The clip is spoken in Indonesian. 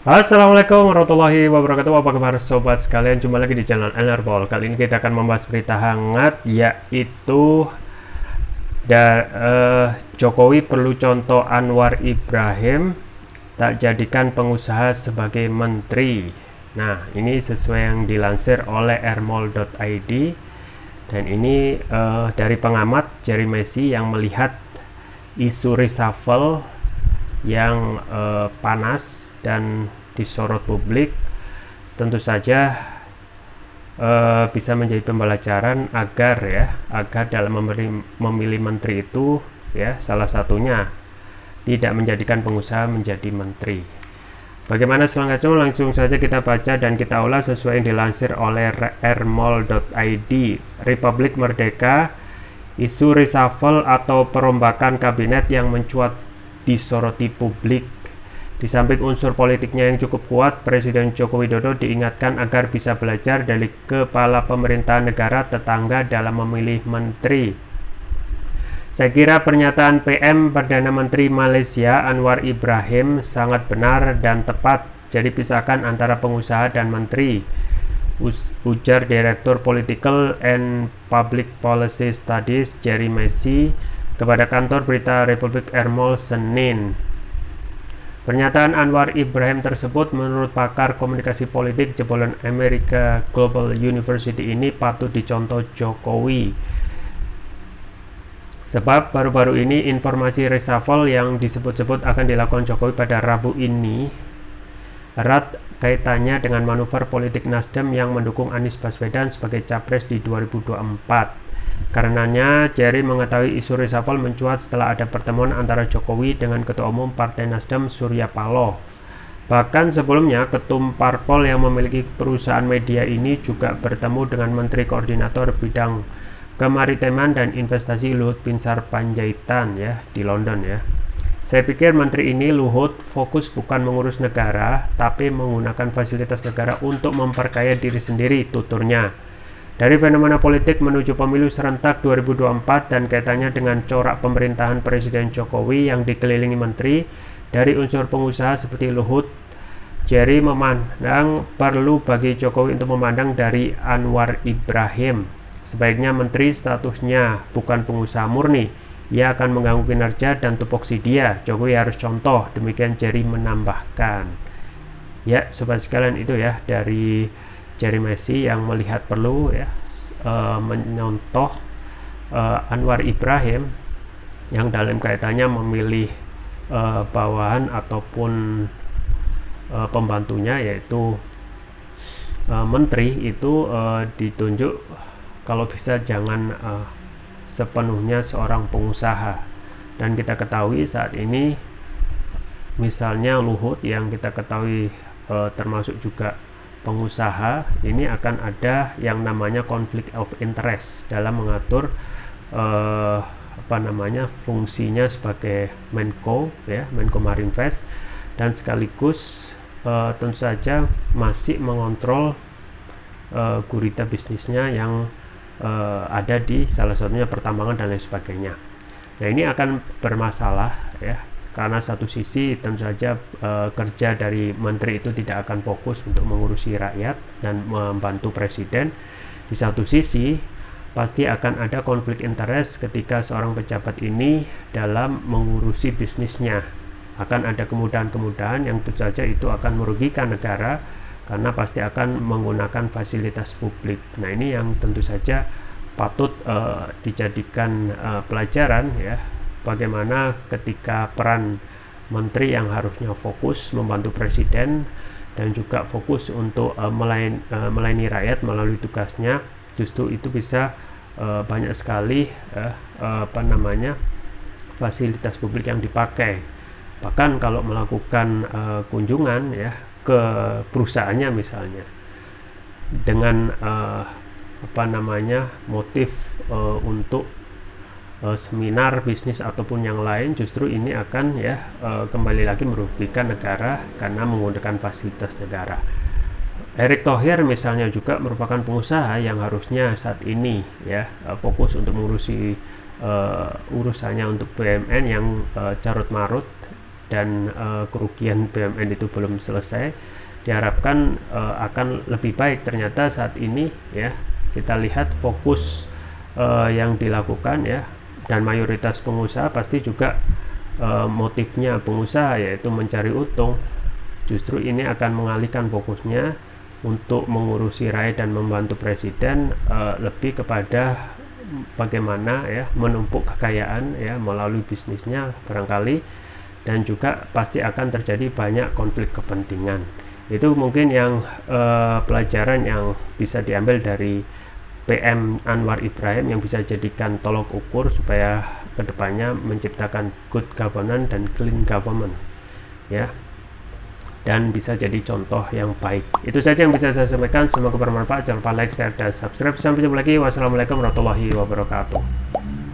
Assalamualaikum warahmatullahi wabarakatuh. Apa kabar sobat sekalian? Jumpa lagi di channel Enerball. Kali ini kita akan membahas berita hangat, yaitu Jokowi perlu contoh Anwar Ibrahim tak jadikan pengusaha sebagai menteri. Nah, ini sesuai yang dilansir oleh ermol.id, dan ini dari pengamat Jerry Messi yang melihat isu reshuffle yang panas dan disorot publik. Tentu saja bisa menjadi pembelajaran agar dalam memilih menteri itu, ya, salah satunya tidak menjadikan pengusaha menjadi menteri. Bagaimana selanjutnya? Langsung saja kita baca dan kita ulas sesuai yang dilansir oleh ermol.id. Republik Merdeka, isu reshuffle atau perombakan kabinet yang mencuat disoroti publik. Di samping unsur politiknya yang cukup kuat, Presiden Joko Widodo diingatkan agar bisa belajar dari kepala pemerintahan negara tetangga dalam memilih menteri. Saya kira pernyataan PM Perdana Menteri Malaysia Anwar Ibrahim sangat benar dan tepat. Jadi pisahkan antara pengusaha dan menteri, ujar Direktur Political and Public Policy Studies Jerry Messi kepada kantor berita Republik Ermol Senin. Pernyataan Anwar Ibrahim tersebut menurut pakar komunikasi politik jebolan America Global University ini patut dicontoh Jokowi. Sebab baru-baru ini informasi reshuffle yang disebut-sebut akan dilakukan Jokowi pada Rabu ini erat kaitannya dengan manuver politik Nasdem yang mendukung Anies Baswedan sebagai capres di 2024. Karenanya, Jerry mengetahui isu reshuffle mencuat setelah ada pertemuan antara Jokowi dengan Ketua Umum Partai Nasdem Surya Paloh. Bahkan sebelumnya, ketum parpol yang memiliki perusahaan media ini juga bertemu dengan Menteri Koordinator Bidang Kemaritiman dan Investasi Luhut Binsar Panjaitan, ya, di London, ya. Saya pikir menteri ini, Luhut, fokus bukan mengurus negara, tapi menggunakan fasilitas negara untuk memperkaya diri sendiri, tuturnya. Dari fenomena politik menuju pemilu serentak 2024 dan kaitannya dengan corak pemerintahan Presiden Jokowi yang dikelilingi menteri dari unsur pengusaha seperti Luhut, Jerry memandang perlu bagi Jokowi untuk memandang dari Anwar Ibrahim. Sebaiknya menteri statusnya bukan pengusaha murni, ia akan mengganggu kinerja dan tupoksi dia. Jokowi harus contoh, demikian Jerry menambahkan. Ya, sobat sekalian, itu ya dari Jerry Messi yang melihat perlu, ya, menyontoh Anwar Ibrahim yang dalam kaitannya memilih bawahan ataupun pembantunya, yaitu menteri itu ditunjuk kalau bisa jangan sepenuhnya seorang pengusaha. Dan kita ketahui saat ini misalnya Luhut yang kita ketahui termasuk juga pengusaha, ini akan ada yang namanya conflict of interest dalam mengatur fungsinya sebagai Menko, ya, Menko Marinvest, dan sekaligus tentu saja masih mengontrol gurita bisnisnya yang ada di salah satunya pertambangan dan lain sebagainya. Nah, ini akan bermasalah, ya, karena satu sisi tentu saja kerja dari menteri itu tidak akan fokus untuk mengurusi rakyat dan membantu presiden. Di satu sisi pasti akan ada konflik interest ketika seorang pejabat ini dalam mengurusi bisnisnya. Akan ada kemudahan-kemudahan yang tentu saja itu akan merugikan negara karena pasti akan menggunakan fasilitas publik. Nah, ini yang tentu saja patut dijadikan pelajaran, ya, bagaimana ketika peran menteri yang harusnya fokus membantu presiden dan juga fokus untuk melayani rakyat melalui tugasnya, justru itu bisa banyak sekali fasilitas publik yang dipakai. Bahkan kalau melakukan kunjungan, ya, ke perusahaannya misalnya dengan motif untuk seminar bisnis ataupun yang lain, justru ini akan, ya, kembali lagi merugikan negara karena menggunakan fasilitas negara. Erick Thohir misalnya juga merupakan pengusaha yang harusnya saat ini, ya, fokus untuk mengurusi urusannya untuk BUMN yang carut marut dan kerugian BUMN itu belum selesai, diharapkan akan lebih baik. Ternyata saat ini ya kita lihat fokus yang dilakukan ya, dan mayoritas pengusaha pasti juga motifnya pengusaha yaitu mencari untung. Justru ini akan mengalihkan fokusnya untuk mengurusi rakyat dan membantu presiden lebih kepada bagaimana ya menumpuk kekayaan ya melalui bisnisnya barangkali, dan juga pasti akan terjadi banyak konflik kepentingan. Itu mungkin yang pelajaran yang bisa diambil dari PM Anwar Ibrahim, yang bisa jadikan tolok ukur supaya kedepannya menciptakan good governance dan clean government ya, dan bisa jadi contoh yang baik. Itu saja yang bisa saya sampaikan, semoga bermanfaat. Jangan lupa like, share, dan subscribe. Sampai jumpa lagi. Wassalamualaikum warahmatullahi wabarakatuh.